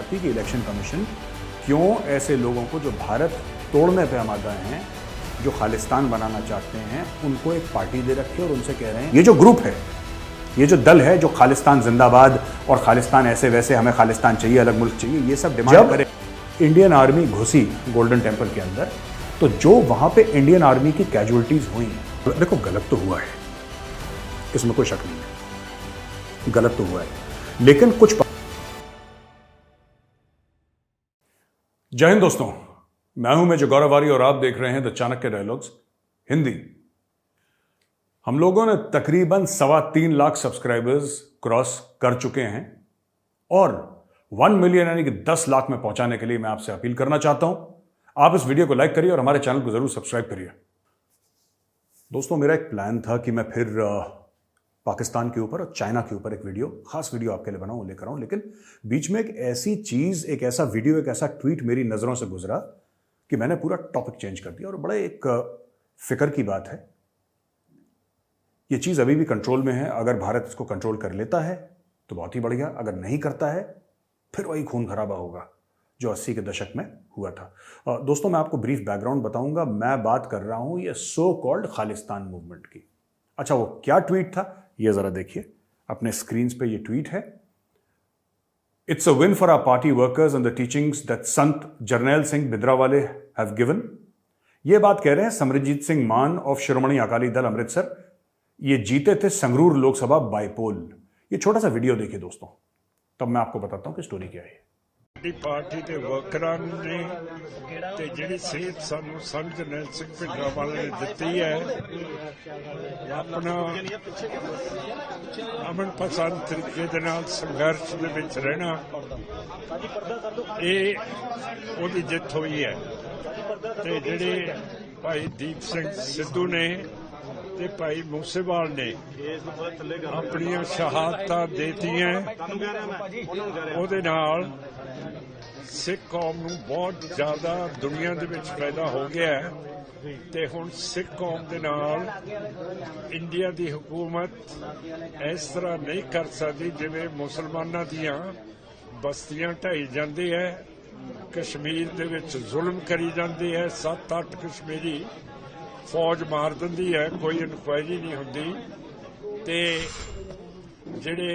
आती कि election commission क्यों ऐसे लोगों को जो भारत तोड़ने पे आमादा हैं, जो खालिस्तान बनाना चाहते हैं, उनको एक पार्टी दे रखी है और उनसे कह रहे हैं ये जो ग्रुप है, ये जो दल है जो खालिस्तान जिंदाबाद और खालिस्तान ऐसे वैसे, हमें खालिस्तान चाहिए, अलग मुल्क चाहिए, ये सब डिमांड करे। इंडियन आर्मी घुसी गोल्डन टेम्पल के अंदर, तो जो वहां पे इंडियन आर्मी की कैजुअलिटीज हुई, देखो गलत तो हुआ है, इसमें कोई शक नहीं है, गलत तो हुआ है, लेकिन कुछ। जय हिंद दोस्तों, मैं हूं मेजर गौरव और आप देख रहे हैं द चाणक्य डायलॉग्स हिंदी। हम लोगों ने तकरीबन 3.25 लाख सब्सक्राइबर्स क्रॉस कर चुके हैं और 1 मिलियन यानी कि 10 लाख में पहुंचाने के लिए मैं आपसे अपील करना चाहता हूं, आप इस वीडियो को लाइक करिए और हमारे चैनल को जरूर सब्सक्राइब करिए। दोस्तों, मेरा एक प्लान था कि मैं फिर पाकिस्तान के ऊपर और चाइना के ऊपर एक खास वीडियो आपके लिए बनाऊं, लेकर आऊं, लेकिन बीच में एक ऐसी चीज, एक ऐसा वीडियो, एक ऐसा ट्वीट मेरी नजरों से गुजरा कि मैंने पूरा टॉपिक चेंज कर दिया। और बड़े एक फिक्र की बात है, ये चीज अभी भी कंट्रोल में है। अगर भारत इसको कंट्रोल कर लेता है तो बहुत ही बढ़िया, अगर नहीं करता है फिर वही खून खराबा होगा जो 80 के दशक में हुआ था। दोस्तों, मैं आपको ब्रीफ बैकग्राउंड बताऊंगा। मैं बात कर रहा हूं ये सो कॉल्ड खालिस्तान मूवमेंट की। अच्छा, वो क्या ट्वीट था ये जरा देखिए, अपने स्क्रीन पे ये ट्वीट है। It's a win for our party workers and the teachings that Sant Jarnail Singh भिद्रावाले हैव गिवन। ये बात कह रहे हैं समरजीत सिंह मान ऑफ शिरोमणि अकाली दल अमृतसर। ये जीते थे संगरूर लोकसभा बाईपोल। ये छोटा सा वीडियो देखिए दोस्तों, तब मैं आपको बताता हूं कि स्टोरी क्या है। पार्टी के वर्करां ने ते जिहड़ी सेहत सानू संत जरनैल सिंह भिद्रावाले ने दित्ती है, अपना अमन पसंद तरीके दे नाल संघर्ष दे विच रहना, ये ओहदी जित हुई है। ते जिहड़े भाई दीप सिंह सिद्धू ने ते भाई मूसेवाल ने अपनियां शहादतां देतियां, ओहदे नाल सिख कौम नूं बहुत ज़्यादा दुनिया दे विच पैदा हो गया है। ते हुण सिख कौम दे नाल इंडिया दी हुकूमत इस तरह नहीं कर सकदी जिवें मुसलमानां दियां बस्तियां ढाई जांदी है, कश्मीर दे विच जुल्म करी जांदी है, 7-8 कश्मीरी फौज मार दिंदी है, कोई इनक्वायरी नहीं हुंदी। ते जिहड़े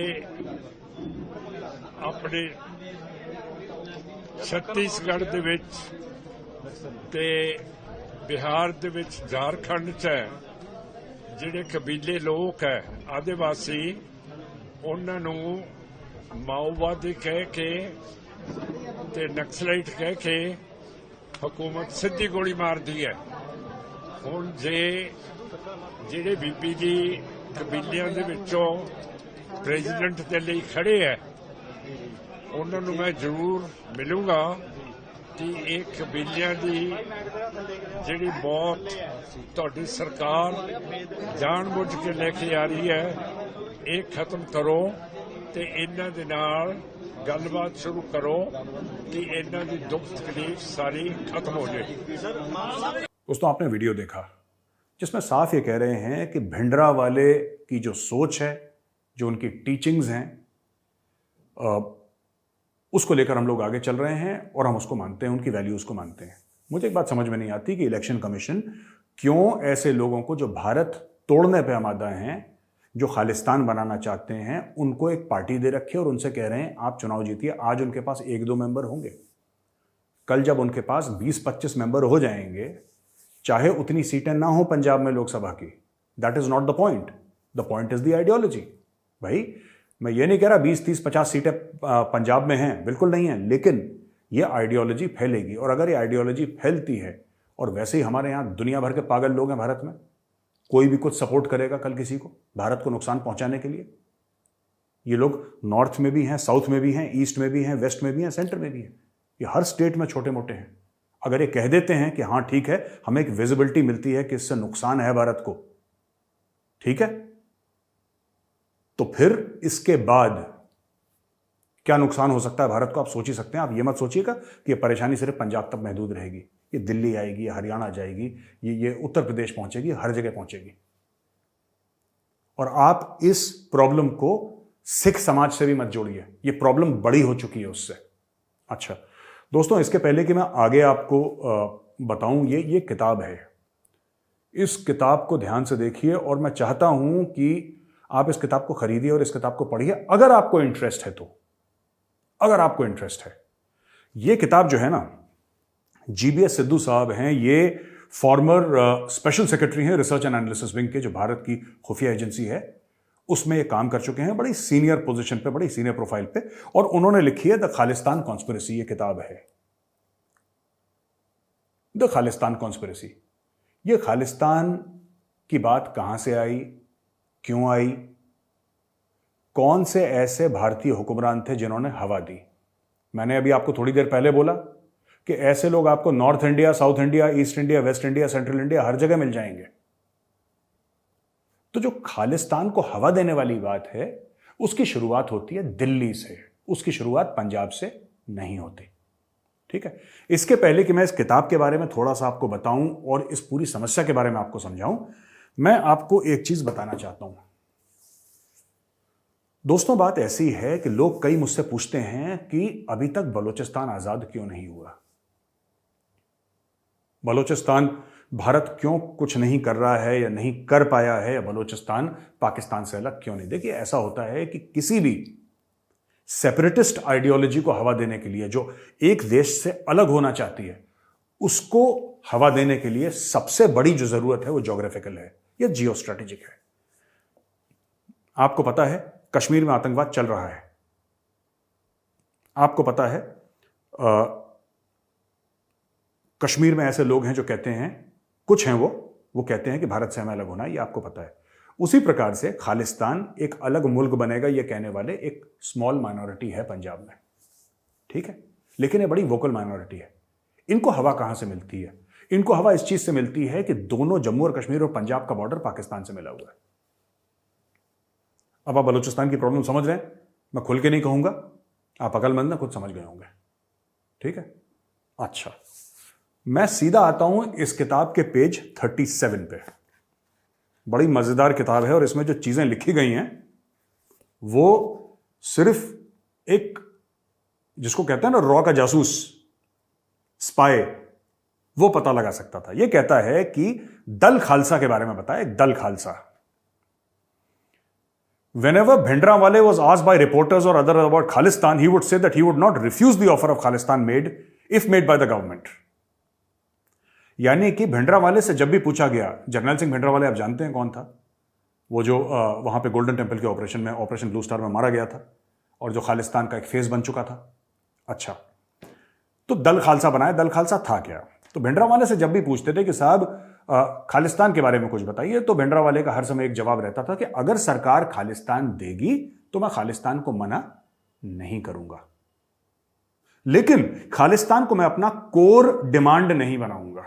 अपने छत्तीसगढ़ दे विच ते बिहार दे विच, झारखंड च जिहड़े कबीले लोग है आदिवासी, उन्हां नूं माओवादी कह के ते नक्सलाइट कह के हुकूमत सीधी गोली मारदी है। हुण जे जिहड़े बीपी जी कबीलियां दे विचों प्रेजिडेंट दे लई खड़े है, उन्हां नूं मैं जरूर मिलूंगा कि एक कबीलियां दी जिहड़ी मौत तुहाडी सरकार जानबुझ के लेके आ रही है, ये खत्म करो ते इन्हां दे नाल गलबात शुरू करो कि इन्हां दी दुख तकलीफ सारी खत्म हो जाए। दोस्तों, आपने वीडियो देखा जिसमें साफ ये कह रहे हैं कि भिंडरावाले की जो सोच है, जो उनकी टीचिंग्स हैं, उसको लेकर हम लोग आगे चल रहे हैं और हम उसको मानते हैं, उनकी वैल्यूज को मानते हैं। मुझे एक बात समझ में नहीं आती कि इलेक्शन कमीशन क्यों ऐसे लोगों को जो भारत तोड़ने पे आमादा हैं, जो खालिस्तान बनाना चाहते हैं, उनको एक पार्टी दे रखी है और उनसे कह रहे हैं आप चुनाव जीतिए। आज उनके पास 1-2 मेंबर होंगे, कल जब उनके पास 20-25 मेंबर हो जाएंगे, चाहे उतनी सीटें ना हो पंजाब में लोकसभा की, that is not the point. The point is the ideology. भाई, मैं ये नहीं कह रहा 20-30-50 सीटें पंजाब में हैं, बिल्कुल नहीं है, लेकिन ये आइडियोलॉजी फैलेगी। और अगर ये आइडियोलॉजी फैलती है, और वैसे ही हमारे यहाँ दुनिया भर के पागल लोग हैं भारत में, कोई भी कुछ सपोर्ट करेगा कल किसी को भारत को नुकसान पहुंचाने के लिए। ये लोग नॉर्थ में भी हैं, साउथ में भी हैं, ईस्ट में भी हैं, वेस्ट में भी हैं, सेंटर में भी हैं। ये हर स्टेट में छोटे मोटे हैं। अगर ये कह देते हैं कि हाँ ठीक है, हमें एक विजिबिलिटी मिलती है कि इससे नुकसान है भारत को, ठीक है, तो फिर इसके बाद क्या नुकसान हो सकता है भारत को, आप सोच ही सकते हैं। आप ये मत सोचिएगा कि ये परेशानी सिर्फ पंजाब तक महदूद रहेगी, ये दिल्ली आएगी, ये हरियाणा जाएगी, ये उत्तर प्रदेश पहुंचेगी, हर जगह पहुंचेगी। और आप इस प्रॉब्लम को सिख समाज से भी मत जोड़िए, ये प्रॉब्लम बड़ी हो चुकी है उससे। अच्छा दोस्तों, इसके पहले कि मैं आगे आपको बताऊं, ये किताब है। इस किताब को ध्यान से देखिए और मैं चाहता हूं कि आप इस किताब को खरीदिए और इस किताब को पढ़िए अगर आपको इंटरेस्ट है तो। अगर आपको इंटरेस्ट है, ये किताब जो है ना, जीबीएस सिद्धू साहब हैं, ये फॉर्मर स्पेशल सेक्रेटरी हैं रिसर्च एंड एनालिसिस विंग के, जो भारत की खुफिया एजेंसी है उसमें ये काम कर चुके हैं, बड़ी सीनियर पोजीशन पे, बड़ी सीनियर प्रोफाइल पे, और उन्होंने लिखी है द खालिस्तान कॉन्स्पिरेसी। ये किताब है द खालिस्तान कॉन्स्पिरेसी। ये खालिस्तान की बात कहां से आई, क्यों आई, कौन से ऐसे भारतीय हुक्मरान थे जिन्होंने हवा दी। मैंने अभी आपको थोड़ी देर पहले बोला कि ऐसे लोग आपको North India, South India, East India, West India, Central India, हर जगह मिल जाएंगे। तो जो खालिस्तान को हवा देने वाली बात है, उसकी शुरुआत होती है दिल्ली से, उसकी शुरुआत पंजाब से नहीं होती। ठीक है, इसके पहले कि मैं इस किताब के बारे में थोड़ा सा आपको बताऊं और इस पूरी समस्या के बारे में आपको समझाऊं, मैं आपको एक चीज बताना चाहता हूं। दोस्तों, बात ऐसी है कि लोग कई मुझसे पूछते हैं कि अभी तक बलूचिस्तान आजाद क्यों नहीं हुआ, बलूचिस्तान भारत क्यों कुछ नहीं कर रहा है या नहीं कर पाया है, या बलूचिस्तान पाकिस्तान से अलग क्यों नहीं। देखिए, ऐसा होता है कि किसी भी सेपरेटिस्ट आइडियोलॉजी को हवा देने के लिए, जो एक देश से अलग होना चाहती है, उसको हवा देने के लिए सबसे बड़ी जो जरूरत है वो ज्योग्राफिकल है या जियो स्ट्रेटेजिक है। आपको पता है कश्मीर में आतंकवाद चल रहा है, आपको पता है कश्मीर में ऐसे लोग हैं जो कहते हैं, कुछ हैं वो कहते हैं कि भारत से हमें अलग होना है, ये आपको पता है। उसी प्रकार से खालिस्तान एक अलग मुल्क बनेगा, ये कहने वाले एक स्मॉल माइनॉरिटी है पंजाब में। ठीक है, लेकिन ये बड़ी वोकल माइनॉरिटी है। इनको हवा कहां से मिलती है? इनको हवा इस चीज से मिलती है कि दोनों जम्मू और कश्मीर और पंजाब का बॉर्डर पाकिस्तान से मिला हुआ है। अब आप बलूचिस्तान की प्रॉब्लम समझ रहे हैं, मैं खुल के नहीं कहूंगा, आप अकलमंद ना खुद समझ गए होंगे। ठीक है, अच्छा, मैं सीधा आता हूं इस किताब के पेज 37 पे। बड़ी मजेदार किताब है और इसमें जो चीजें लिखी गई हैं वो सिर्फ एक, जिसको कहते हैं ना रॉ का जासूस, स्पाई, वो पता लगा सकता था। यह कहता है कि दल खालसा के बारे में बताया। दल Khalsa, whenever Bhindranwale was asked by reporters or others about Khalistan, he would say that he would not refuse the offer of Khalistan if made by the government. यानी कि भिंडरावाले से जब भी पूछा गया, जर्नैल सिंह भिंडरावाले आप जानते हैं कौन था, वो जो वहां पे गोल्डन टेम्पल के ऑपरेशन में, ऑपरेशन ब्लू स्टार में मारा गया था और जो खालिस्तान का एक फेस बन चुका था। अच्छा, तो दल खालसा बनाया, दल खालसा था क्या? तो भिंडरावाले से जब भी पूछते थे कि साहब खालिस्तान के बारे में कुछ बताइए, तो भिंडरावाले का हर समय एक जवाब रहता था कि अगर सरकार खालिस्तान देगी तो मैं खालिस्तान को मना नहीं करूंगा, लेकिन खालिस्तान को मैं अपना कोर डिमांड नहीं बनाऊंगा।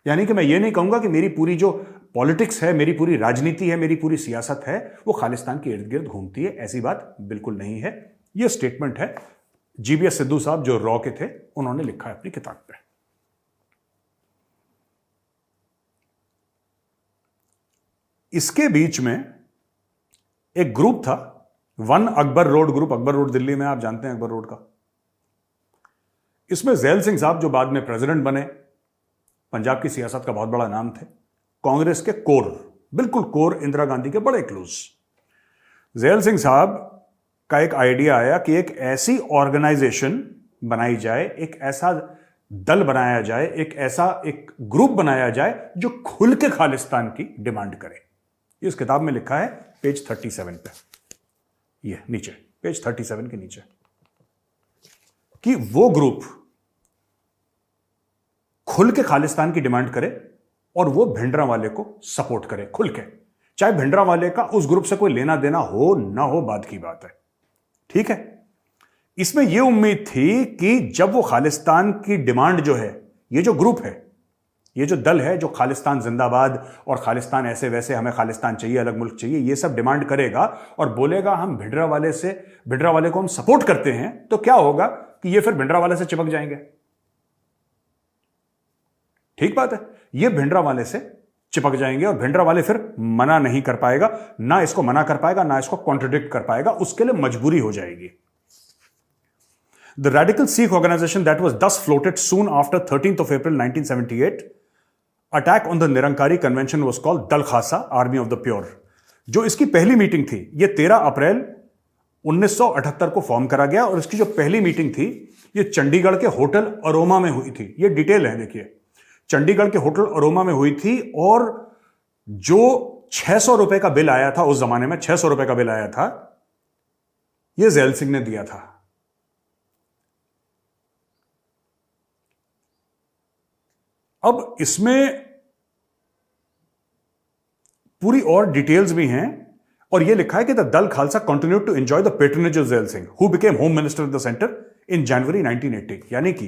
यानी कि मैं ये नहीं कहूंगा कि मेरी पूरी जो पॉलिटिक्स है, मेरी पूरी राजनीति है, मेरी पूरी सियासत है, वो खालिस्तान के इर्द गिर्द घूमती है। ऐसी बात बिल्कुल नहीं है। यह स्टेटमेंट है जीबीएस सिद्धू साहब, जो रॉ के थे, उन्होंने लिखा है अपनी किताब पे। इसके बीच में एक ग्रुप था, one Akbar road group. Akbar road Delhi में, आप जानते हैं अकबर रोड का। इसमें ज़ैल सिंह साहब, जो बाद में प्रेसिडेंट बने, पंजाब की सियासत का बहुत बड़ा नाम थे, कांग्रेस के कोर, बिल्कुल कोर, इंदिरा गांधी के बड़े क्लोज। ज़ैल सिंह साहब का एक आइडिया आया कि एक ऐसी ऑर्गेनाइजेशन बनाई जाए, एक ऐसा दल बनाया जाए, एक ग्रुप बनाया जाए जो खुल के खालिस्तान की डिमांड करे। इस किताब में लिखा है पेज 37 पे, ये नीचे पेज 37 के नीचे, कि वो ग्रुप खुल के खालिस्तान की डिमांड करे और वो भिंडरावाले को सपोर्ट करे खुल के, चाहे भिंडरावाले का उस ग्रुप से कोई लेना देना हो ना हो, बात की बात है। ठीक है, इसमें यह उम्मीद थी कि जब वो खालिस्तान की डिमांड जो है, ये जो ग्रुप है, ये जो दल है, जो खालिस्तान जिंदाबाद और खालिस्तान ऐसे वैसे, हमें खालिस्तान चाहिए, अलग मुल्क चाहिए, ये सब डिमांड करेगा और बोलेगा हम भिंडरावाले को हम सपोर्ट करते हैं, तो क्या होगा कि ये फिर भिंडरावाले से चिपक जाएंगे। ठीक बात है, ये भिंडरावाले से चिपक जाएंगे और भिंडरावाले फिर मना नहीं कर पाएगा, ना इसको मना कर पाएगा, ना इसको कॉन्ट्रडिक्ट कर पाएगा, उसके लिए मजबूरी हो जाएगी। The radical Sikh organization that was thus floated soon after 13th of April 1978 attack on the Nirankari convention was called Dal Khasa, Army of the Pure. जो इसकी पहली मीटिंग थी ये 13 अप्रैल 1978 को फॉर्म करा गया और इसकी जो पहली मीटिंग थी ये चंडीगढ़ के होटल अरोमा में हुई थी। ये डिटेल है, देखिए चंडीगढ़ के होटल अरोमा में हुई थी और जो 600 रुपए का बिल आया था उस जमाने में, 600 रुपए का बिल आया था, ये ज़ैल सिंह ने दिया था। अब इसमें पूरी और डिटेल्स भी हैं और यह लिखा है कि the Dal Khalsa continued to enjoy the patronage of Zail Singh who became home minister of the centre in January 1980। यानी कि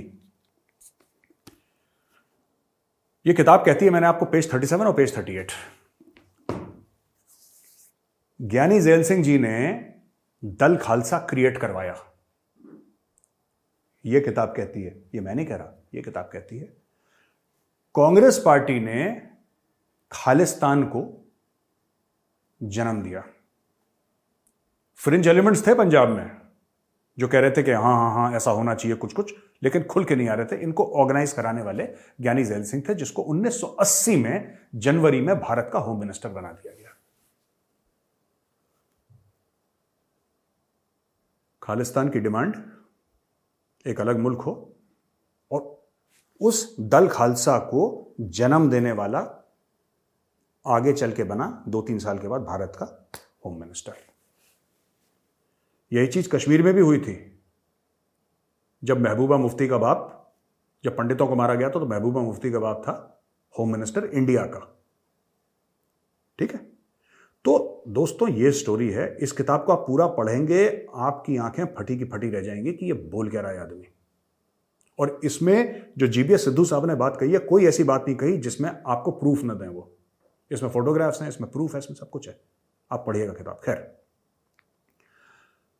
यह किताब कहती है, मैंने आपको पेज 37 और पेज 38, ज्ञानी ज़ैल सिंह जी ने दल खालसा क्रिएट करवाया। यह किताब कहती है, यह मैं नहीं कह रहा, यह किताब कहती है कांग्रेस पार्टी ने खालिस्तान को जन्म दिया। फ्रिंज एलिमेंट्स थे पंजाब में जो कह रहे थे कि हाँ हाँ हाँ ऐसा होना चाहिए कुछ कुछ, लेकिन खुल के नहीं आ रहे थे। इनको ऑर्गेनाइज कराने वाले ज्ञानी ज़ैल सिंह थे, जिसको 1980 में जनवरी में भारत का होम मिनिस्टर बना दिया गया। खालिस्तान की डिमांड एक अलग मुल्क हो और उस दल खालसा को जन्म देने वाला आगे चल के बना 2-3 साल के बाद भारत का होम मिनिस्टर। यही चीज कश्मीर में भी हुई थी। जब महबूबा मुफ्ती का बाप, जब पंडितों को मारा गया तो महबूबा मुफ्ती का बाप था होम मिनिस्टर इंडिया का। ठीक है, तो दोस्तों ये स्टोरी है। इस किताब को आप पूरा पढ़ेंगे, आपकी आंखें फटी की फटी रह जाएंगी कि ये बोल क्या रहा है आदमी। और इसमें जो जीबीएस सिद्धू साहब ने बात कही है, कोई ऐसी बात नहीं कही जिसमें आपको प्रूफ न दें। वो इसमें फोटोग्राफ्स हैं, इसमें प्रूफ है, इसमें सब कुछ है। आप पढ़िएगा किताब। खैर,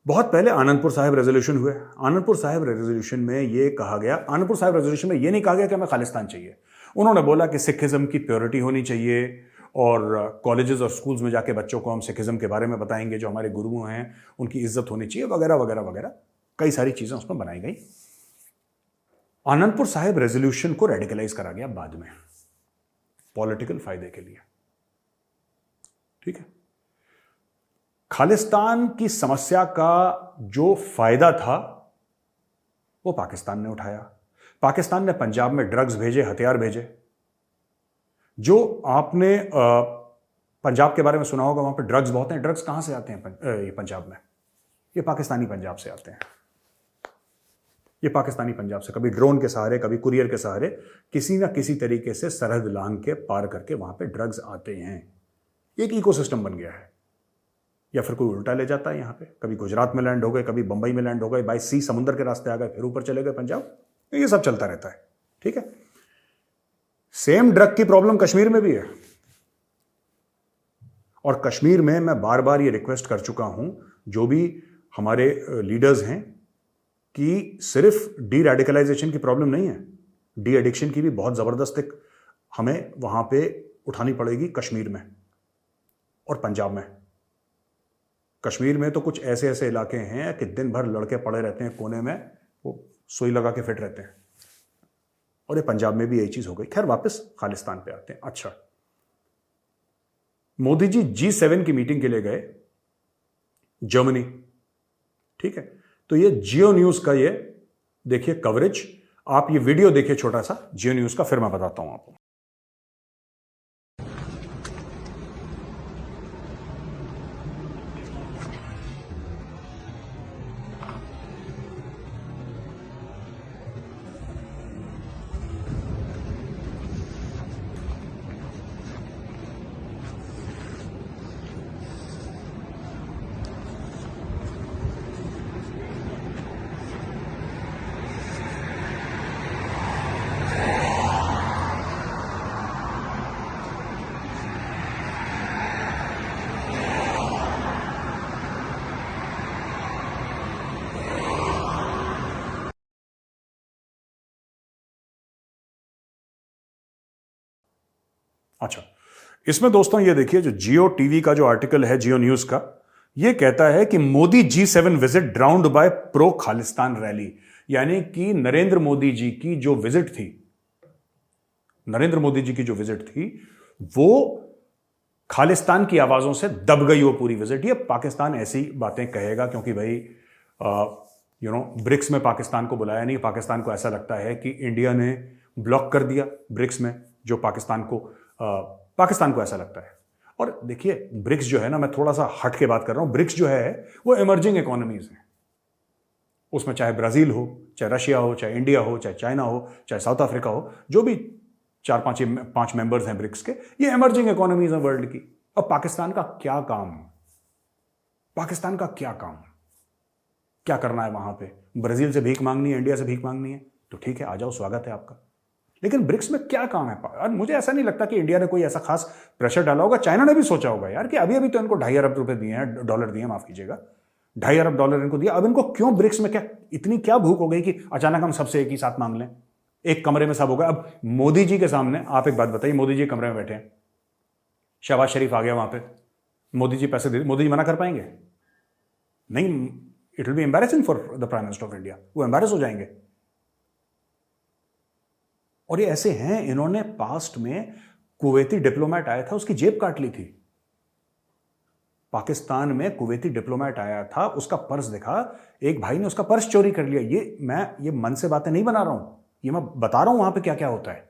बहुत पहले आनंदपुर साहिब रेजोल्यूशन हुए। आनंदपुर साहिब रेजोल्यूशन में यह कहा गया, आनंदपुर साहिब रेजोल्यूशन में यह नहीं कहा गया कि हमें खालिस्तान चाहिए। उन्होंने बोला कि सिखिज्म की प्योरिटी होनी चाहिए और कॉलेजेस और स्कूल्स में जाके बच्चों को हम सिखिज्म के बारे में बताएंगे, जो हमारे गुरुओं हैं उनकी इज्जत होनी चाहिए, वगैरह वगैरह वगैरह। कई सारी चीजें उसमें बनाई गई। आनंदपुर साहिब रेजोल्यूशन को रेडिकलाइज करा गया बाद में, पॉलिटिकल फायदे के लिए। ठीक है, खालिस्तान की समस्या का जो फायदा था वो पाकिस्तान ने उठाया। पाकिस्तान ने पंजाब में ड्रग्स भेजे, हथियार भेजे। जो आपने पंजाब के बारे में सुना होगा, वहां पे ड्रग्स बहुत हैं। ड्रग्स कहां से आते हैं ये पंजाब में? ये पाकिस्तानी पंजाब से आते हैं। ये पाकिस्तानी पंजाब से, कभी ड्रोन के सहारे, कभी कुरियर के सहारे, किसी ना किसी तरीके से सरहद लांघ के पार करके वहां पे ड्रग्स आते हैं। एक इकोसिस्टम बन गया है। या फिर कोई उल्टा ले जाता है यहाँ पे, कभी गुजरात में लैंड हो गए, कभी बंबई में लैंड हो गए, बाय सी समुद्र के रास्ते आ गए, फिर ऊपर चले गए पंजाब। ये सब चलता रहता है। ठीक है, सेम ड्रग की प्रॉब्लम कश्मीर में भी है। और कश्मीर में मैं बार बार ये रिक्वेस्ट कर चुका हूं, जो भी हमारे लीडर्स हैं, कि सिर्फ डी रेडिकलाइजेशन की प्रॉब्लम नहीं है, डी एडिक्शन की भी बहुत जबरदस्त एक हमें वहां पे उठानी पड़ेगी कश्मीर में और पंजाब में। कश्मीर में तो कुछ ऐसे ऐसे इलाके हैं कि दिन भर लड़के पड़े रहते हैं कोने में, वो सुई लगा के फिट रहते हैं। और ये पंजाब में भी यही चीज हो गई। खैर, वापस खालिस्तान पे आते हैं। अच्छा, मोदी जी G7 की मीटिंग के लिए गए जर्मनी। ठीक है, तो ये जियो न्यूज का ये देखिए कवरेज, आप ये वीडियो देखिए छोटा सा जियो न्यूज का, फिर मैं बताता हूं आपको। अच्छा, इसमें दोस्तों ये देखिए, जो जियो टीवी का जो आर्टिकल है, जियो न्यूज का, ये कहता है कि Modi G7 visit drowned by pro Khalistan rally. यानी कि नरेंद्र मोदी जी की जो विजिट थी, नरेंद्र मोदी जी की जो विजिट थी वो खालिस्तान की आवाजों से दब गई वो पूरी विजिट। ये पाकिस्तान ऐसी बातें कहेगा क्योंकि भाई ब्रिक्स में पाकिस्तान को बुलाया नहीं। पाकिस्तान को ऐसा लगता है कि इंडिया ने ब्लॉक कर दिया ब्रिक्स में, जो पाकिस्तान को ऐसा लगता है। और देखिए ब्रिक्स जो है ना, मैं थोड़ा सा हट के बात कर रहा हूं, ब्रिक्स जो है वो इमर्जिंग इकोनॉमीज हैं। उसमें चाहे ब्राजील हो, चाहे रशिया हो, चाहे इंडिया हो, चाहे चाइना हो, चाहे साउथ अफ्रीका हो, जो भी 4-5 मेंबर्स हैं ब्रिक्स के, ये इमर्जिंग इकोनॉमीज हैं वर्ल्ड की। अब पाकिस्तान का क्या काम, पाकिस्तान का क्या काम, क्या करना है वहां पे? ब्राजील से भीख मांगनी है, इंडिया से भीख मांगनी है, तो ठीक है, आ जाओ, स्वागत है आपका। लेकिन ब्रिक्स में क्या काम है? और मुझे ऐसा नहीं लगता कि इंडिया ने कोई ऐसा खास प्रेशर डाला होगा। चाइना ने भी सोचा होगा यार कि अभी अभी तो इनको $2.5 अरब दिए हैं, डॉलर दिए, माफ कीजिएगा, $2.5 अरब इनको दिया। अब इनको क्यों ब्रिक्स में क्या इतनी क्या भूख हो गई कि अचानक हम सबसे एक ही साथ मांग लें? एक कमरे में सब होगा। अब मोदी जी के सामने आप एक बात बताइए, मोदी जी कमरे में बैठे हैं, शहबाज शरीफ आ गया वहां पे, मोदी जी पैसे दे, मोदी जी मना कर पाएंगे? नहीं, it will be embarrassing for the prime minister of India, वो एम्बैरेस हो जाएंगे। और ये ऐसे हैं, इन्होंने पास्ट में कुवैती डिप्लोमेट आया था, उसकी जेब काट ली थी। पाकिस्तान में कुवैती डिप्लोमेट आया था, उसका पर्स दिखा, एक भाई ने उसका पर्स चोरी कर लिया। ये मन से बातें नहीं बना रहा हूं, ये मैं बता रहा हूं वहां पे क्या क्या होता है,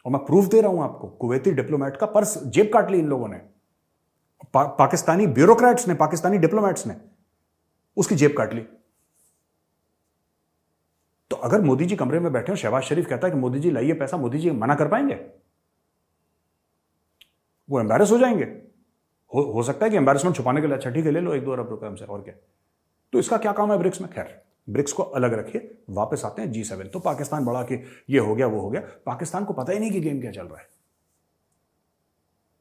और मैं प्रूफ दे रहा हूं आपको। कुवैती डिप्लोमेट का पर्स, जेब काट ली इन लोगों ने, पाकिस्तानी ब्यूरोक्रेट्स ने, पाकिस्तानी डिप्लोमेट्स ने उसकी जेब काट ली। तो अगर मोदी जी कमरे में बैठे हो, शहबाज शरीफ कहता है कि मोदी जी लाइए पैसा, मोदी जी मना कर पाएंगे? वो एम्बैरेस हो जाएंगे। हो सकता है कि एम्बैरेसमेंट छुपाने के लिए अच्छा ठीक है ले लो 1-2 अरब रुपए हमसे, और क्या। तो इसका क्या काम है ब्रिक्स में? खैर, ब्रिक्स को अलग रखिए, वापस आते हैं G7। तो पाकिस्तान बड़ा कि ये हो गया वो हो गया, पाकिस्तान को पता ही नहीं कि गेम क्या चल रहा है,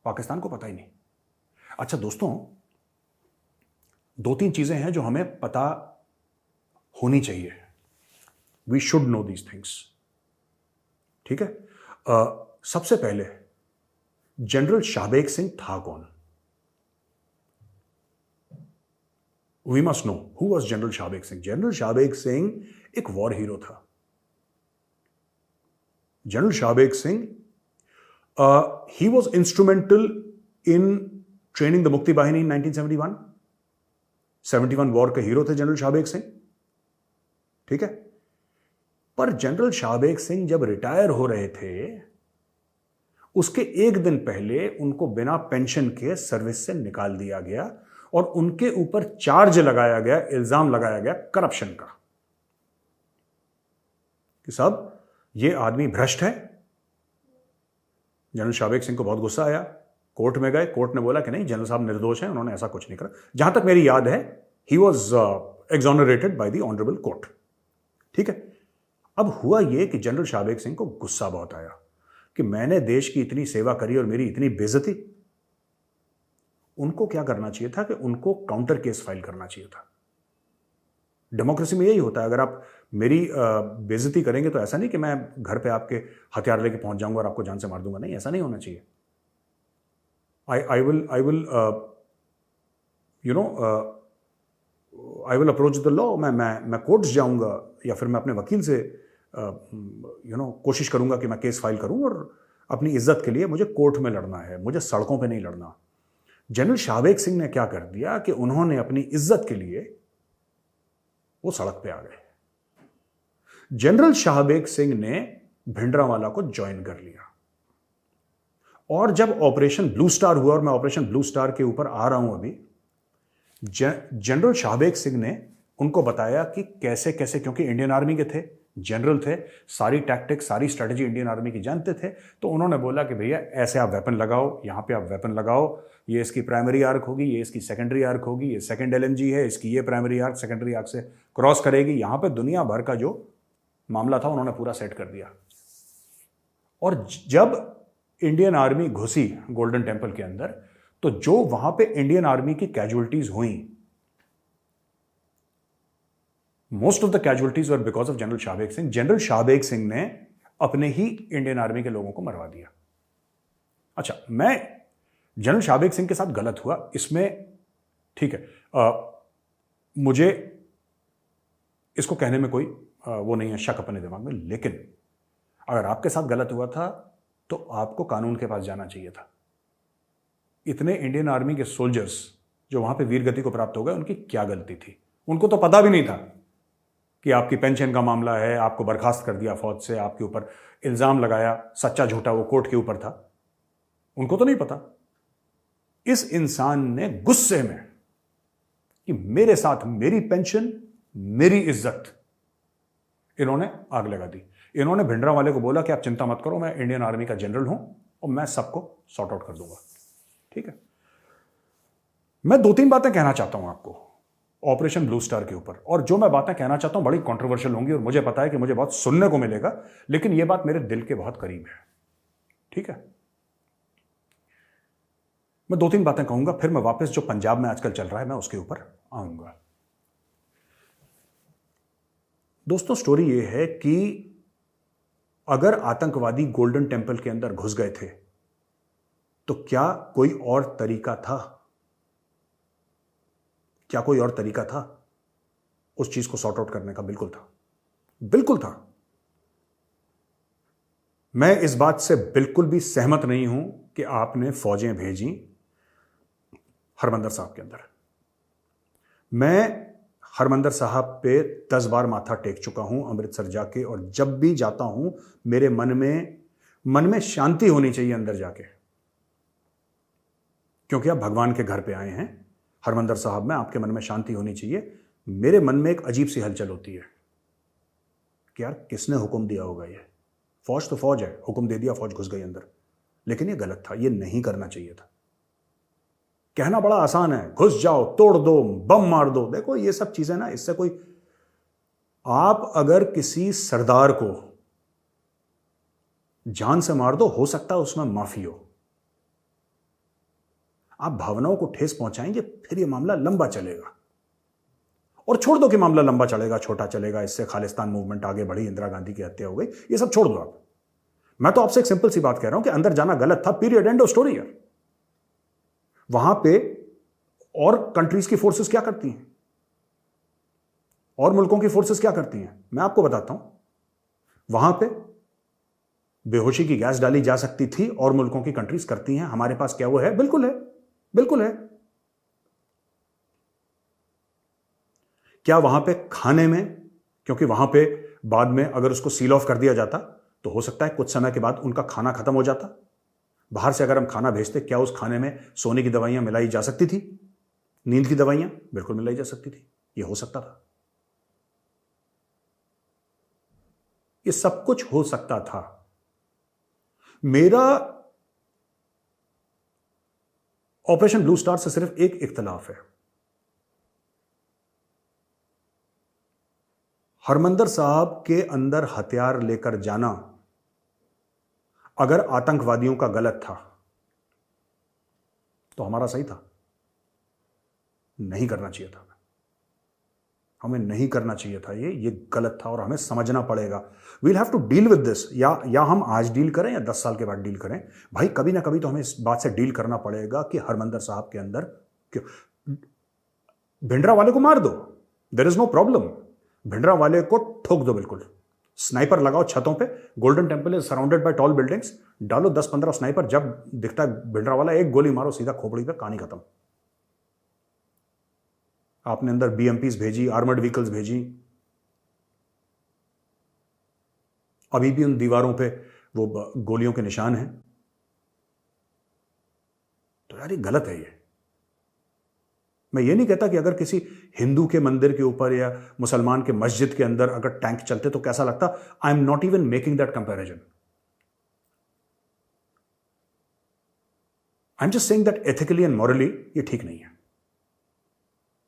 पाकिस्तान को पता ही नहीं। अच्छा दोस्तों, 2-3 चीजें हैं जो हमें पता होनी चाहिए। We should know these things, ठीक है। सबसे पहले, जनरल शाहबेग सिंह था कौन? We must know who was general Shabeg Singh. General Shabeg Singh एक वॉर हीरो था। जनरल शाहबेग सिंह ही was instrumental in training the Mukti Bahini in 1971। 71 war के हीरो थे जनरल शाहबेग सिंह, ठीक है। पर जनरल शाहबेग सिंह जब रिटायर हो रहे थे, उसके एक दिन पहले उनको बिना पेंशन के सर्विस से निकाल दिया गया और उनके ऊपर चार्ज लगाया गया, इल्जाम लगाया गया करप्शन का, कि साहब ये आदमी भ्रष्ट है। जनरल शाहबेग सिंह को बहुत गुस्सा आया, कोर्ट में गए, कोर्ट ने बोला कि नहीं, जनरल साहब निर्दोष हैं, उन्होंने ऐसा कुछ नहीं करा। जहां तक मेरी याद है, he was exonerated by the honourable court, ठीक है। अब हुआ यह कि जनरल शाहबेग सिंह को गुस्सा बहुत आया कि मैंने देश की इतनी सेवा करी और मेरी इतनी बेइज्जती। उनको क्या करना चाहिए था कि उनको काउंटर केस फाइल करना चाहिए था। डेमोक्रेसी में यही होता है, अगर आप मेरी बेइज्जती करेंगे तो ऐसा नहीं कि मैं घर पे आपके हथियार लेके पहुंच जाऊंगा और आपको जान से मार दूंगा, नहीं, ऐसा नहीं होना चाहिए। I will approach the law. मैं कोर्ट्स जाऊंगा या फिर मैं अपने वकील से कोशिश करूंगा कि मैं केस फाइल करूं, और अपनी इज्जत के लिए मुझे कोर्ट में लड़ना है, मुझे सड़कों पे नहीं लड़ना। जनरल शाहबेग सिंह ने क्या कर दिया कि उन्होंने अपनी इज्जत के लिए वो सड़क पे आ गए। जनरल शाहबेग सिंह ने भिंडरावाला को ज्वाइन कर लिया, और जब ऑपरेशन ब्लू स्टार हुआ, और मैं ऑपरेशन ब्लू स्टार के ऊपर आ रहा हूं अभी, जनरल शाहबेग सिंह ने उनको बताया कि कैसे कैसे, क्योंकि इंडियन आर्मी के थे, जनरल थे, सारी टैक्टिक्स, सारी स्ट्रेटजी इंडियन आर्मी की जानते थे। तो उन्होंने बोला कि भैया ऐसे आप वेपन लगाओ, यहां पे आप वेपन लगाओ, ये इसकी प्राइमरी आर्क होगी, ये इसकी सेकेंडरी आर्क होगी, ये सेकेंड LMG है, इसकी ये प्राइमरी आर्क सेकेंडरी आर्क से क्रॉस करेगी। यहां पे दुनिया भर का जो मामला था उन्होंने पूरा सेट कर दिया। और जब इंडियन आर्मी घुसी गोल्डन टेम्पल के अंदर, तो जो वहां पे इंडियन आर्मी की कैजुअलिटीज हुई, most of the casualties were because of general Shabeg Singh. General Shabeg Singh ने अपने ही इंडियन आर्मी के लोगों को मरवा दिया। अच्छा, मैं जनरल शाहबेग सिंह के साथ गलत हुआ इसमें, ठीक है, मुझे इसको कहने में कोई वो नहीं है शक अपने दिमाग में, लेकिन अगर आपके साथ गलत हुआ था तो आपको कानून के पास जाना चाहिए था। इतने इंडियन आर्मी के सोल्जर्स जो वहां पे वीर गति को प्राप्त हो गए, उनकी क्या गलती थी? उनको तो पता भी नहीं था कि आपकी पेंशन का मामला है, आपको बर्खास्त कर दिया फौज से, आपके ऊपर इल्जाम लगाया, सच्चा झूठा वो कोर्ट के ऊपर था, उनको तो नहीं पता। इस इंसान ने गुस्से में कि मेरे साथ मेरी पेंशन, मेरी इज्जत, इन्होंने आग लगा दी। इन्होंने भिंडरावाले को बोला कि आप चिंता मत करो, मैं इंडियन आर्मी का जनरल हूं और मैं सबको सॉर्ट आउट कर दूंगा। ठीक है, मैं 2-3 बातें कहना चाहता हूं आपको ऑपरेशन ब्लू स्टार के ऊपर, और जो मैं बातें कहना चाहता हूं बड़ी कंट्रोवर्शियल होंगी और मुझे पता है कि मुझे बहुत सुनने को मिलेगा, लेकिन यह बात मेरे दिल के बहुत करीब है। ठीक है, मैं 2-3 बातें कहूंगा, फिर मैं वापस जो पंजाब में आजकल चल रहा है मैं उसके ऊपर आऊंगा। दोस्तों, स्टोरी यह है कि अगर आतंकवादी गोल्डन टेंपल के अंदर घुस गए थे तो क्या कोई और तरीका था? क्या कोई और तरीका था उस चीज को सॉर्ट आउट करने का? बिल्कुल था, बिल्कुल था। मैं इस बात से बिल्कुल भी सहमत नहीं हूं कि आपने फौजें भेजी हरमंदर साहब के अंदर। मैं हरमंदर साहब पे 10 बार माथा टेक चुका हूं अमृतसर जाके, और जब भी जाता हूं मेरे मन में शांति होनी चाहिए अंदर जाके, क्योंकि आप भगवान के घर पे आए हैं हरमंदर साहब में, आपके मन में शांति होनी चाहिए। मेरे मन में एक अजीब सी हलचल होती है कि यार किसने हुक्म दिया होगा? ये फौज तो फौज है, हुक्म दे दिया, फौज घुस गई अंदर, लेकिन ये गलत था, ये नहीं करना चाहिए था। कहना बड़ा आसान है, घुस जाओ, तोड़ दो, बम मार दो। देखो ये सब चीजें ना, इससे कोई, आप अगर किसी सरदार को जान से मार दो, हो सकता है उसमें माफी हो, आप भावनाओं को ठेस पहुंचाएंगे फिर ये मामला लंबा चलेगा। और छोड़ दो कि मामला लंबा चलेगा, छोटा चलेगा, इससे खालिस्तान मूवमेंट आगे बढ़ी, इंदिरा गांधी की हत्या हो गई, ये सब छोड़ दो आप। मैं तो आपसे एक सिंपल सी बात कह रहा हूं कि अंदर जाना गलत था, पीरियड, एंड ऑफ स्टोरी यार। वहां पे और कंट्रीज की फोर्सेस क्या करती हैं, और मुल्कों की फोर्सेस क्या करती हैं, मैं आपको बताता हूं। वहां पे बेहोशी की गैस डाली जा सकती थी, और मुल्कों की कंट्रीज करती हैं। हमारे पास क्या वो है? बिल्कुल है, बिल्कुल है। क्या वहां पे खाने में, क्योंकि वहां पे बाद में अगर उसको सील ऑफ कर दिया जाता तो हो सकता है कुछ समय के बाद उनका खाना खत्म हो जाता। बाहर से अगर हम खाना भेजते, क्या उस खाने में सोने की दवाइयां मिलाई जा सकती थी? नींद की दवाइयां बिल्कुल मिलाई जा सकती थी, यह हो सकता था, ये सब कुछ हो सकता था। मेरा ऑपरेशन ब्लू स्टार से सिर्फ एक इख्तलाफ है, हरमंदर साहब के अंदर हथियार लेकर जाना अगर आतंकवादियों का गलत था तो हमारा सही था। नहीं करना चाहिए था, हमें नहीं करना चाहिए था, ये गलत था, और हमें समझना पड़ेगा। We'll have to deal with this, या हम आज डील करें या 10 साल के बाद डील करें, भाई कभी ना कभी तो हमें इस बात से डील करना पड़ेगा कि हरमंदर साहब के अंदर क्यों। भिंडरावाले को मार दो, there is no problem, Bhindranwale को ठोक दो, बिल्कुल स्नाइपर लगाओ छतों पे, Golden Temple is surrounded by tall buildings, डालो 10-15 स्नाइपर, जब दिखता है भिंडरावाला एक गोली मारो सीधा खोपड़ी पे, कहानी खत्म। आपने अंदर बीएमपीज भेजी, आर्मर्ड व्हीकल्स भेजी, अभी भी उन दीवारों पे वो गोलियों के निशान हैं, तो यार ये गलत है। ये मैं ये नहीं कहता कि अगर किसी हिंदू के मंदिर के ऊपर या मुसलमान के मस्जिद के अंदर अगर टैंक चलते तो कैसा लगता, I am not even making that comparison, I am just saying that ethically and morally ये ठीक नहीं है,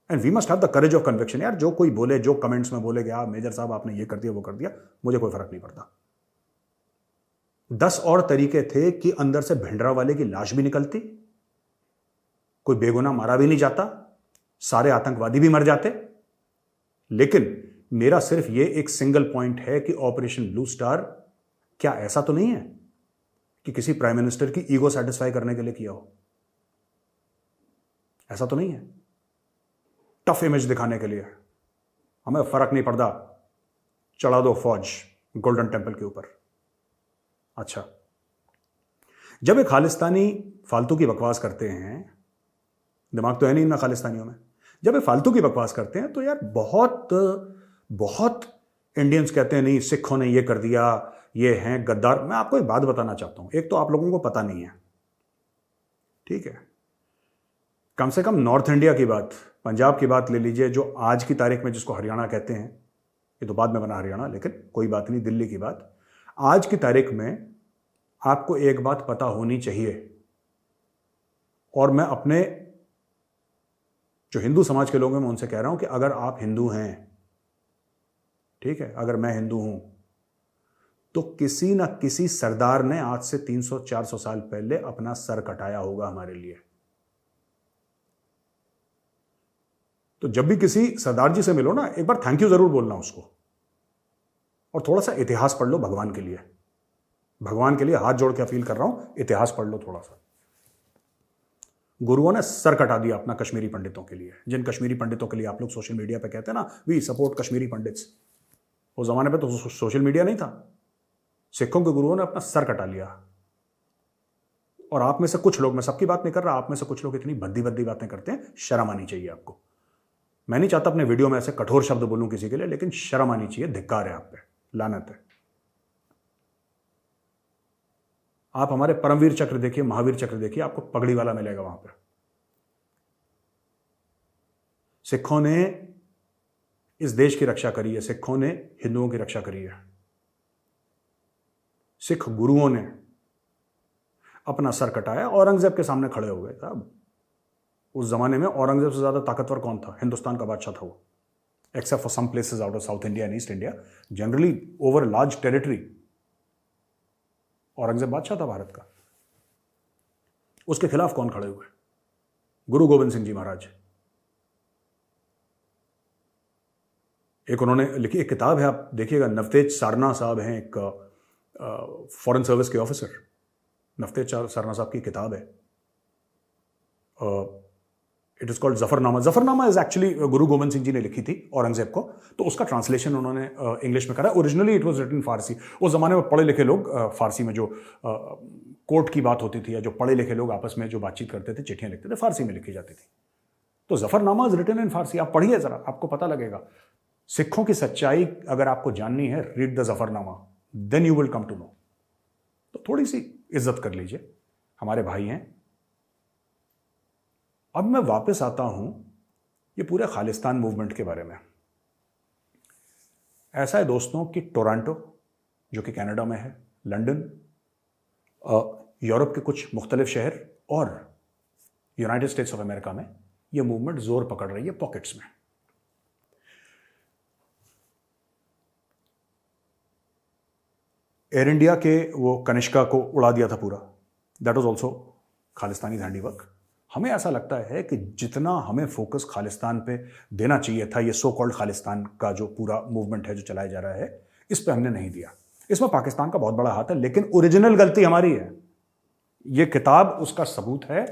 and we must have the courage of conviction. यार जो कोई बोले, जो कमेंट्स में बोले कि आप मेजर साहब आपने ये कर दिया वो कर दिया, मुझे कोई फर्क नहीं पड़ता। 10 और तरीके थे कि अंदर से भिंडरावाले की लाश भी निकलती, कोई बेगुनाह मारा भी नहीं जाता, सारे आतंकवादी भी मर जाते, लेकिन मेरा सिर्फ ये एक सिंगल पॉइंट है कि ऑपरेशन ब्लू स्टार क्या ऐसा तो नहीं है कि किसी प्राइम मिनिस्टर की ईगो सेटिस्फाई करने के लिए किया हो? ऐसा तो नहीं है, टफ इमेज दिखाने के लिए। हमें फर्क नहीं पड़ता चढ़ा दो फौज गोल्डन टेम्पल के ऊपर। अच्छा, जब एक खालिस्तानी फालतू की बकवास करते हैं, दिमाग तो है नहीं ना खालिस्तानियों में, जब ये फालतू की बकवास करते हैं तो यार बहुत बहुत इंडियंस कहते हैं नहीं सिखों ने ये कर दिया, ये हैं गद्दार। मैं आपको एक बात बताना चाहता हूं, एक तो आप लोगों को पता नहीं है, ठीक है, कम से कम नॉर्थ इंडिया की बात, पंजाब की बात ले लीजिए, जो आज की तारीख में जिसको हरियाणा कहते हैं, ये तो बाद में बना हरियाणा, लेकिन कोई बात नहीं, दिल्ली की बात, आज की तारीख में आपको एक बात पता होनी चाहिए, और मैं अपने जो हिंदू समाज के लोग हैं मैं उनसे कह रहा हूं कि अगर आप हिंदू हैं, ठीक है, अगर मैं हिंदू हूं, तो किसी ना किसी सरदार ने आज से 300-400 साल पहले अपना सर कटाया होगा हमारे लिए। तो जब भी किसी सरदार जी से मिलो ना, एक बार थैंक यू जरूर बोलना उसको, और थोड़ा सा इतिहास पढ़ लो भगवान के लिए, भगवान के लिए हाथ जोड़ के अपील कर रहा हूं, इतिहास पढ़ लो थोड़ा सा। गुरुओं ने सर कटा दिया अपना कश्मीरी पंडितों के लिए, जिन कश्मीरी पंडितों के लिए आप लोग सोशल मीडिया पे कहते हैं ना वी सपोर्ट कश्मीरी पंडित्स, उस जमाने पे तो सोशल मीडिया नहीं था। सिखों के गुरुओं ने अपना सर कटा लिया, और आप में से कुछ लोग, मैं सबकी बात नहीं कर रहा, आप में से कुछ लोग इतनी भद्दी भद्दी बातें करते हैं, शर्म आनी चाहिए आपको। मैं नहीं चाहता अपने वीडियो में ऐसे कठोर शब्द बोलूं किसी के लिए, लेकिन शर्म आनी चाहिए, धिक्कार है आप पे, लानत है। आप हमारे परमवीर चक्र देखिए, महावीर चक्र देखिए, आपको पगड़ी वाला मिलेगा वहां पर। सिखों ने इस देश की रक्षा करी है, सिखों ने हिंदुओं की रक्षा करी है, सिख गुरुओं ने अपना सर कटाया, औरंगजेब के सामने खड़े हो गए। साहब उस जमाने में औरंगजेब से ज्यादा ताकतवर कौन था? हिंदुस्तान का बादशाह था वो, except for some places out of South India and East India, generally over large territory Aurangzeb बादशाह था भारत का। उसके खिलाफ कौन खड़े हुए? गुरु गोविंद सिंह जी महाराज। एक उन्होंने लिखी एक किताब है, आप देखिएगा, नवतेज सारना साहब हैं, एक फॉरेन सर्विस के ऑफिसर, नवतेज सारना साहब की किताब है, it is called Zafarnama. Zafarnama is actually गुरु गोविंद सिंह जी ने लिखी थी औरंगजेब को, तो उसका ट्रांसलेशन उन्होंने इंग्लिश में करा। ओरिजिनली इट वाज रिटन फारसी। उस जमाने में पढ़े लिखे लोग फारसी में जो कोर्ट की बात होती थी, या जो पढ़े लिखे लोग आपस में जो बातचीत करते थे, चिट्ठियां लिखते थे, फारसी में लिखी जाती थी। तो जफरनामा इज रिटन इन फारसी। आप पढ़िए जरा, आपको पता लगेगा। सिखों की सच्चाई अगर आपको जाननी है, read the Zafarnama, then you will come to know. तो थोड़ी सी इज्जत कर लीजिए, हमारे भाई हैं। अब मैं वापस आता हूं ये पूरे खालिस्तान मूवमेंट के बारे में। ऐसा है दोस्तों कि टोरंटो, जो कि कनाडा में है, लंदन, यूरोप के कुछ मुख्तलिफ शहर और यूनाइटेड स्टेट्स ऑफ अमेरिका में ये मूवमेंट जोर पकड़ रही है, पॉकेट्स में। एयर इंडिया के वो कनिष्का को उड़ा दिया था पूरा, that was also Khalistani handiwork. हमें ऐसा लगता है कि जितना हमें फोकस खालिस्तान पे देना चाहिए था, ये सो कॉल्ड खालिस्तान का जो पूरा मूवमेंट है जो चलाया जा रहा है, इस पे हमने नहीं दिया। इसमें पाकिस्तान का बहुत बड़ा हाथ है, लेकिन ओरिजिनल गलती हमारी है। ये किताब उसका सबूत है।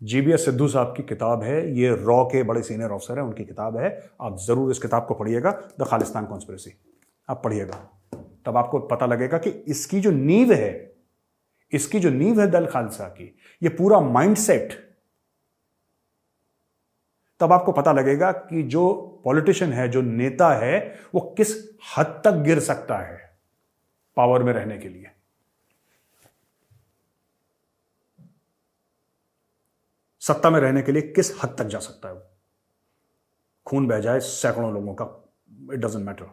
जीबीएस सिद्धू साहब की किताब है, ये रॉ के बड़े सीनियर ऑफिसर हैं, उनकी किताब है। आप जरूर इस किताब को पढ़िएगा, द खालिस्तान कॉन्स्पिरेसी। आप पढ़िएगा, तब आपको पता लगेगा कि इसकी जो नींव है, इसकी जो नींव है दल खालसा की, ये पूरा माइंडसेट, तब आपको पता लगेगा कि जो पॉलिटिशियन है, जो नेता है, वो किस हद तक गिर सकता है पावर में रहने के लिए। सत्ता में रहने के लिए किस हद तक जा सकता है वो। खून बह जाए सैकड़ों लोगों का, इट डजंट मैटर।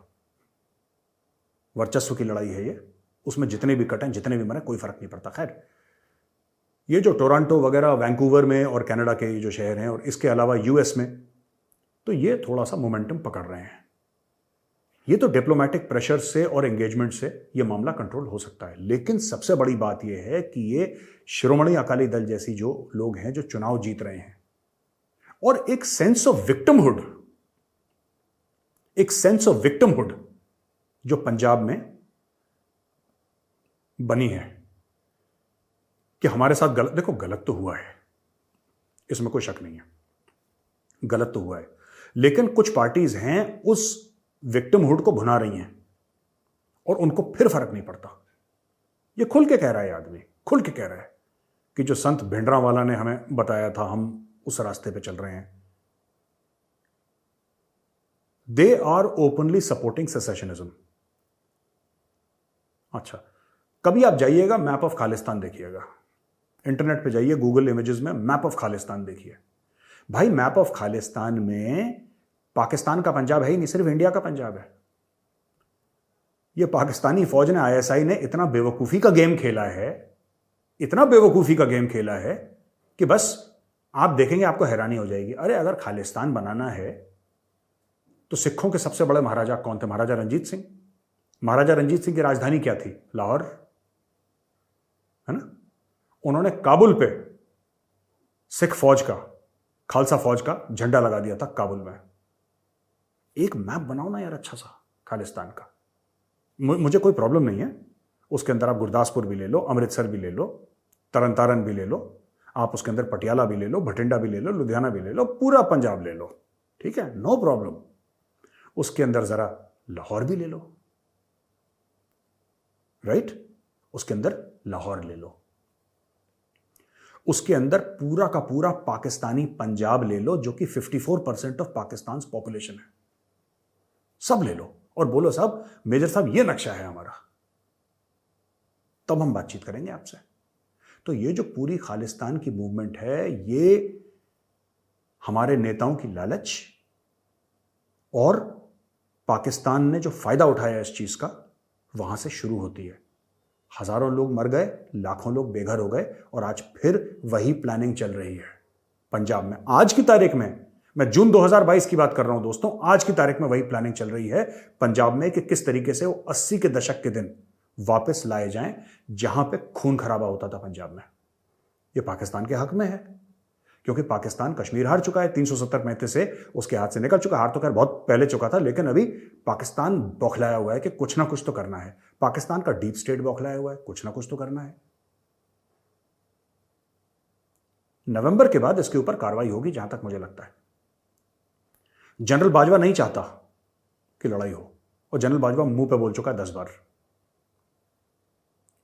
वर्चस्व की लड़ाई है ये, उसमें जितने भी कटें, जितने भी मरे, कोई फर्क नहीं पड़ता। खैर, ये जो टोरंटो वगैरह, वैंकूवर में और कनाडा के जो शहर हैं, और इसके अलावा यूएस में, तो ये थोड़ा सा मोमेंटम पकड़ रहे हैं। ये तो डिप्लोमेटिक प्रेशर से और एंगेजमेंट से ये मामला कंट्रोल हो सकता है। लेकिन सबसे बड़ी बात यह है कि ये शिरोमणि अकाली दल जैसी जो लोग हैं, जो चुनाव जीत रहे हैं, और एक सेंस ऑफ विक्टिमहुड जो पंजाब में बनी है कि हमारे साथ गलत, देखो गलत तो हुआ है, इसमें कोई शक नहीं है, गलत तो हुआ है, लेकिन कुछ पार्टीज हैं उस विक्टिमहुड को भुना रही हैं और उनको फिर फर्क नहीं पड़ता। ये खुल के कह रहा है आदमी, खुल के कह रहा है कि जो संत भिंडरावाला ने हमें बताया था हम उस रास्ते पे चल रहे हैं। They are openly supporting secessionism. अच्छा, कभी आप जाइएगा मैप ऑफ खालिस्तान देखिएगा, इंटरनेट पे जाइए, गूगल इमेजेस में मैप ऑफ खालिस्तान देखिए। भाई मैप ऑफ खालिस्तान में पाकिस्तान का पंजाब है ही नहीं, सिर्फ इंडिया का पंजाब है। ये पाकिस्तानी फौज ने, आईएसआई ने इतना बेवकूफी का गेम खेला है, इतना बेवकूफी का गेम खेला है कि बस आप देखेंगे आपको हैरानी हो जाएगी। अरे अगर खालिस्तान बनाना है तो सिखों के सबसे बड़े महाराजा कौन थे? महाराजा रंजीत सिंह। महाराजा रंजीत सिंह की राजधानी क्या थी? लाहौर, है ना। उन्होंने काबुल पे सिख फौज का, खालसा फौज का झंडा लगा दिया था काबुल में। एक मैप बनाओ ना यार अच्छा सा खालिस्तान का। मुझे कोई प्रॉब्लम नहीं है, उसके अंदर आप गुरदासपुर भी ले लो, अमृतसर भी ले लो, तरन तारन भी ले लो, आप उसके अंदर पटियाला भी ले लो, भटिंडा भी ले लो, लुधियाना भी ले लो, पूरा पंजाब ले लो, ठीक है, नो प्रॉब्लम। उसके अंदर जरा लाहौर भी ले लो, राइट, उसके अंदर लाहौर ले लो, उसके अंदर पूरा का पूरा पाकिस्तानी पंजाब ले लो जो कि 54% ऑफ पाकिस्तान पॉपुलेशन है, सब ले लो और बोलो साहब, मेजर साहब ये नक्शा है हमारा, तब हम बातचीत करेंगे आपसे। तो ये जो पूरी खालिस्तान की मूवमेंट है, ये हमारे नेताओं की लालच और पाकिस्तान ने जो फायदा उठाया इस चीज का, वहां से शुरू होती है। हजारों लोग मर गए, लाखों लोग बेघर हो गए और आज फिर वही प्लानिंग चल रही है पंजाब में। आज की तारीख में, मैं जून 2022 की बात कर रहा हूं दोस्तों, आज की तारीख में वही प्लानिंग चल रही है पंजाब में कि किस तरीके से वो 80 के दशक के दिन वापस लाए जाएं जहां पे खून खराबा होता था पंजाब में। ये पाकिस्तान के हक में है क्योंकि पाकिस्तान कश्मीर हार चुका है, 370 से उसके हाथ से निकल चुका। हार तो खैर बहुत पहले चुका था, लेकिन अभी पाकिस्तान बौखलाया हुआ है कि कुछ ना कुछ तो करना है। पाकिस्तान का डीप स्टेट बौखलाया हुआ है, कुछ ना कुछ तो करना है। नवंबर के बाद इसके ऊपर कार्रवाई होगी जहां तक मुझे लगता है। जनरल बाजवा नहीं चाहता कि लड़ाई हो, और जनरल बाजवा मुंह पे बोल चुका है 10 बार,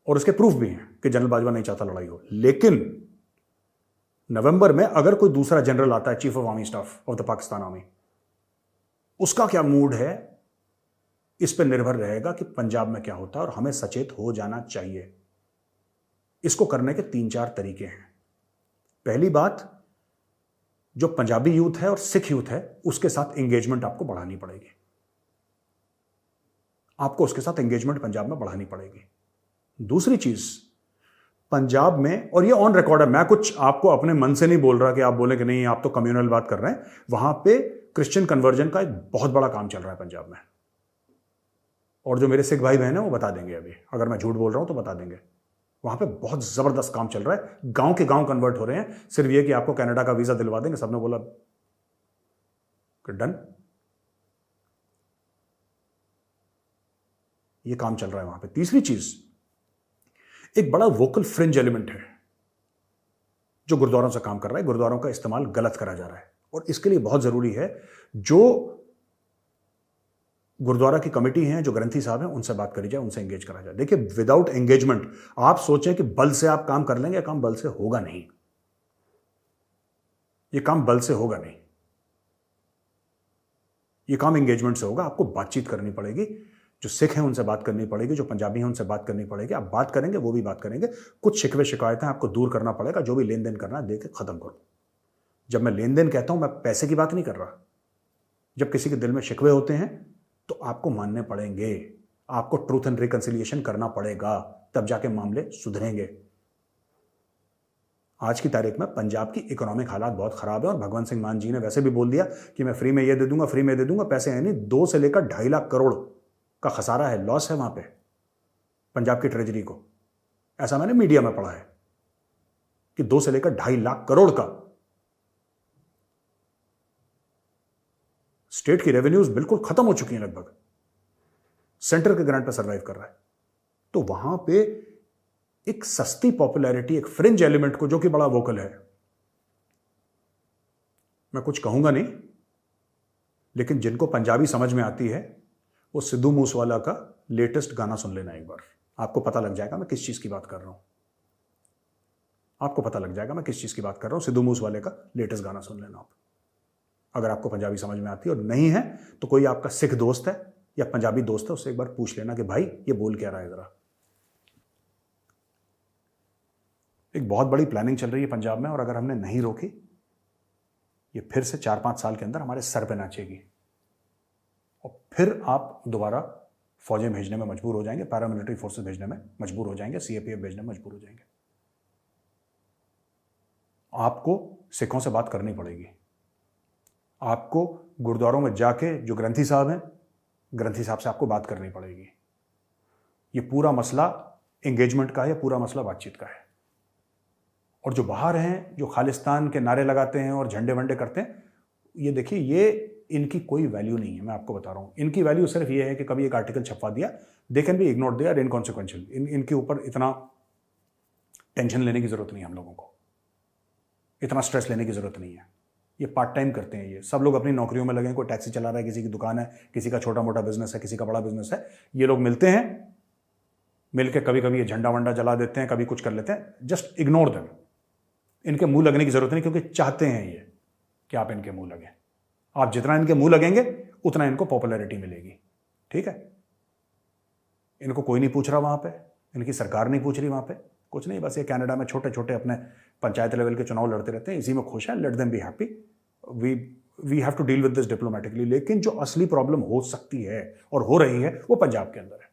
और उसके प्रूफ भी हैं कि जनरल बाजवा नहीं चाहता लड़ाई हो। लेकिन नवंबर में अगर कोई दूसरा जनरल आता है, chief of army staff of the Pakistan army, उसका क्या मूड है इस पर निर्भर रहेगा कि पंजाब में क्या होता है, और हमें सचेत हो जाना चाहिए। इसको करने के 3-4 तरीके हैं। पहली बात, जो पंजाबी यूथ है और सिख यूथ है उसके साथ एंगेजमेंट आपको बढ़ानी पड़ेगी। आपको उसके साथ एंगेजमेंट पंजाब में बढ़ानी पड़ेगी। दूसरी चीज, पंजाब में, और ये ऑन रिकॉर्ड है, मैं कुछ आपको अपने मन से नहीं बोल रहा कि आप बोले कि नहीं आप तो कम्युनल बात कर रहे हैं, वहां पे क्रिश्चियन कन्वर्जन का एक बहुत बड़ा काम चल रहा है पंजाब में। और जो मेरे सिख भाई बहन है वो बता देंगे, अभी अगर मैं झूठ बोल रहा हूं तो बता देंगे, वहां पे बहुत जबरदस्त काम चल रहा है। गांव के गांव कन्वर्ट हो रहे हैं, सिर्फ ये कि आपको कनाडा का वीजा दिलवा देंगे। सबने बोला कि डन, ये काम चल रहा है वहां पे। तीसरी चीज, एक बड़ा वोकल फ्रिंज एलिमेंट है जो गुरुद्वारों से काम कर रहा है। गुरुद्वारों का इस्तेमाल गलत करा जा रहा है, और इसके लिए बहुत जरूरी है जो गुरुद्वारा की कमेटी है, जो ग्रंथी साहब हैं, उनसे बात करी जाए, उनसे एंगेज करा जाए। देखिए, विदाउट एंगेजमेंट आप सोचें कि बल से आप काम कर लेंगे, काम बल से होगा नहीं। ये काम बल से होगा नहीं, ये काम एंगेजमेंट से होगा। आपको बातचीत करनी पड़ेगी, जो सिख हैं उनसे बात करनी पड़ेगी, जो पंजाबी हैं उनसे बात करनी पड़ेगी। आप बात करेंगे, वो भी बात करेंगे। कुछ शिकवे शिकायतें आपको दूर करना पड़ेगा, जो भी लेन देन करना है दे के खत्म करो। जब मैं लेन देन कहता हूं, मैं पैसे की बात नहीं कर रहा। जब किसी के दिल में शिकवे होते हैं तो आपको मानने पड़ेंगे, आपको ट्रूथ एंड रिकंसिलिएशन करना पड़ेगा, तब जाके मामले सुधरेंगे। आज की तारीख में पंजाब की इकोनॉमिक हालात बहुत खराब है, और भगवंत सिंह मान जी ने वैसे भी बोल दिया कि मैं फ्री में ये दे दूंगा, फ्री में दे दूंगा। पैसे है नहीं, 2 से लेकर 2.5 लाख करोड़ का खसारा है, लॉस है वहां पे पंजाब की ट्रेजरी को। ऐसा मैंने मीडिया में पढ़ा है कि 2 से लेकर 2.5 लाख करोड़ का स्टेट की रेवेन्यूज बिल्कुल खत्म हो चुकी हैं लगभग, सेंटर के ग्रांट पर सर्वाइव कर रहा है। तो वहां पे एक सस्ती पॉपुलैरिटी, एक फ्रिंज एलिमेंट को, जो कि बड़ा वोकल है, मैं कुछ कहूंगा नहीं, लेकिन जिनको पंजाबी समझ में आती है वो सिद्धू मूसेवाला का लेटेस्ट गाना सुन लेना एक बार, आपको पता लग जाएगा मैं किस चीज़ की बात कर रहा हूँ। आपको पता लग जाएगा मैं किस चीज़ की बात कर रहा हूँ। सिद्धू मूसेवाले का लेटेस्ट गाना सुन लेना आप, अगर आपको पंजाबी समझ में आती है। और नहीं है तो कोई आपका सिख दोस्त है या पंजाबी दोस्त है, उससे एक बार पूछ लेना कि भाई ये बोल क्या रहा है ज़रा। एक बहुत बड़ी प्लानिंग चल रही है पंजाब में, और अगर हमने नहीं रोकी, ये फिर से 4-5 साल के अंदर हमारे सर पे नाचेगी, और फिर आप दोबारा फौजें भेजने में मजबूर हो जाएंगे, पैरामिलिट्री फोर्सेस भेजने में मजबूर हो जाएंगे, सीएपीएफ भेजने में मजबूर हो जाएंगे। आपको सिखों से बात करनी पड़ेगी। आपको गुरुद्वारों में जाके जो ग्रंथी साहब हैं, ग्रंथी साहब से आपको बात करनी पड़ेगी। ये पूरा मसला एंगेजमेंट का है, पूरा मसला बातचीत का है। और जो बाहर हैं, जो खालिस्तान के नारे लगाते हैं और झंडे वंडे करते हैं, ये देखिए, ये इनकी कोई वैल्यू नहीं है। मैं आपको बता रहा हूँ, इनकी वैल्यू सिर्फ ये है कि कभी एक आर्टिकल छपवा दिया, they can be ignored, they are inconsequential. इनके ऊपर इतना टेंशन लेने की जरूरत नहीं है, हम लोगों को इतना स्ट्रेस लेने की जरूरत नहीं है। ये पार्ट टाइम करते हैं, ये सब लोग अपनी नौकरियों में लगे हैं। कोई टैक्सी चला रहा है, किसी की दुकान है, किसी का छोटा मोटा बिजनेस है, किसी का बड़ा बिजनेस है। ये लोग मिलते हैं, मिलके कभी कभी ये झंडा वंडा जला देते हैं, कभी कुछ कर लेते हैं। Just ignore them. इनके मुंह लगने की जरूरत नहीं, क्योंकि चाहते हैं ये कि आप इनके मुंह लगें। आप जितना इनके मुंह लगेंगे उतना इनको पॉपुलैरिटी मिलेगी। ठीक है, इनको कोई नहीं पूछ रहा वहां पे, इनकी सरकार नहीं पूछ रही वहां पे, कुछ नहीं। बस ये कनाडा में छोटे छोटे अपने पंचायत लेवल के चुनाव लड़ते रहते हैं, इसी में खुश हैं। Let them be happy. We have to deal with this diplomatically. लेकिन जो असली प्रॉब्लम हो सकती है और हो रही है, वो पंजाब के अंदर है।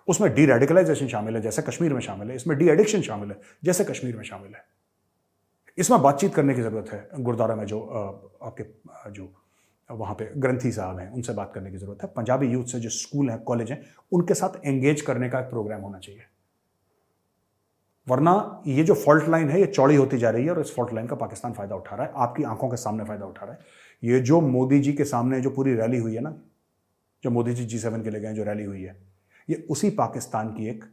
उसमें डी रेडिकलाइजेशन शामिल है, जैसे कश्मीर में शामिल है। इसमें डी एडिक्शन शामिल है, जैसे कश्मीर में शामिल है। इसमें बातचीत करने की जरूरत है। गुरुद्वारा में जो आपके जो वहाँ पे ग्रंथी साहब हैं, उनसे बात करने की जरूरत है। पंजाबी यूथ से जो स्कूल हैं, कॉलेज हैं, उनके साथ एंगेज करने का एक प्रोग्राम होना चाहिए। वरना ये जो फॉल्ट लाइन है, ये चौड़ी होती जा रही है, और इस फॉल्ट लाइन का पाकिस्तान फायदा उठा रहा है, आपकी आंखों के सामने फायदा उठा रहा है। ये जो मोदी जी के सामने जो पूरी रैली हुई है ना, जो मोदी जी G7 के ले गए, जो रैली हुई है, ये उसी पाकिस्तान की एक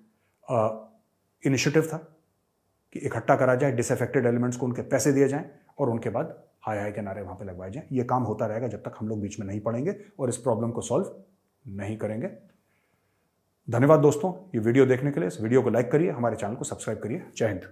इनिशिएटिव था कि इकट्ठा करा जाए डिसअफेक्टेड एलिमेंट्स को, उनके पैसे दिए जाएं, और उनके बाद हाय हाय के नारे वहां पे लगवाए जाएं। ये काम होता रहेगा जब तक हम लोग बीच में नहीं पड़ेंगे और इस प्रॉब्लम को सॉल्व नहीं करेंगे। धन्यवाद दोस्तों, ये वीडियो देखने के लिए। इस वीडियो को लाइक करिए, हमारे चैनल को सब्सक्राइब करिए। जय हिंद।